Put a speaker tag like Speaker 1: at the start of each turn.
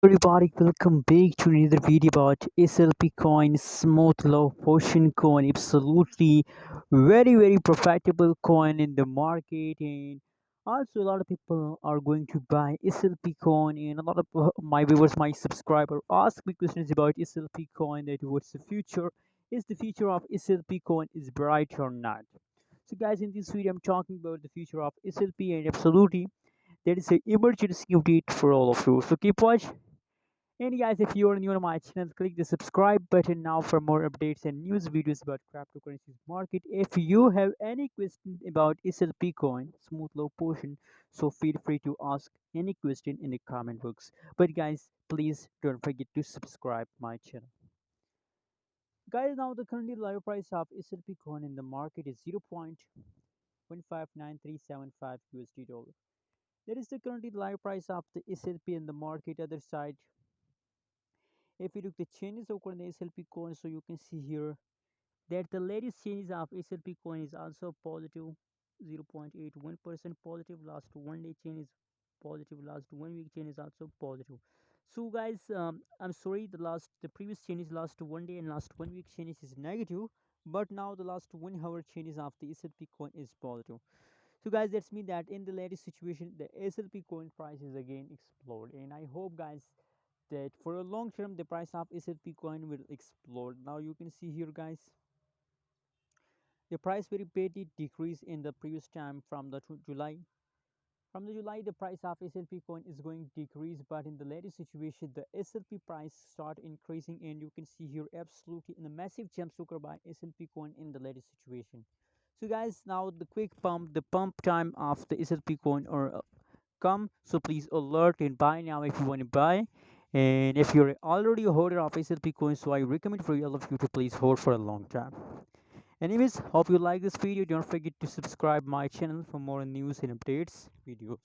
Speaker 1: Everybody, welcome back to another video about SLP coin, smooth low potion coin. Absolutely very profitable coin in the market, and also a lot of people are going to buy SLP coin. And a lot of my viewers, my subscriber, ask me questions about SLP coin. That what's the future? Is the future of SLP coin is bright or not? So, guys, in this video, I'm talking about the future of SLP, and absolutely there is an emergency update for all of you. So keep watching. And guys, if you are new to my channel, click the subscribe button now for more updates and news videos about cryptocurrencies market. If you have any question about SLP coin, smooth low potion, so feel free to ask any question in the comment box. But guys, please don't forget to subscribe my channel. Guys, now the currently live price of SLP coin in the market is 0.159375 USD dollar. That is the currently live price of the SLP in the market. Other side, if you look the changes occur in the SLP coin, so you can see here that the latest changes of SLP coin is also positive 0.81% positive. Last 1 day change is positive. Last 1 week change is also positive. So guys, I'm sorry, the previous change is last 1 day and last 1 week change is negative, but now the last 1 hour changes of the SLP coin is positive. So guys, that's mean that in the latest situation the SLP coin price is again explode, and I hope guys that for a long term the price of SLP coin will explode. Now you can see here guys, the price very badly decreased in the previous time from the July. From the July, the price of SLP coin is going to decrease, but in the latest situation, the SLP price start increasing, and you can see here absolutely in a massive jump occur by SLP coin in the latest situation. So guys, now the pump time of the SLP coin or come. So please alert and buy now if you want to buy. And if you're already a holder of SLP coin, so I recommend for all of you to please hold for a long time. Anyways, hope you like this video. Don't forget to subscribe my channel for more news and updates videos.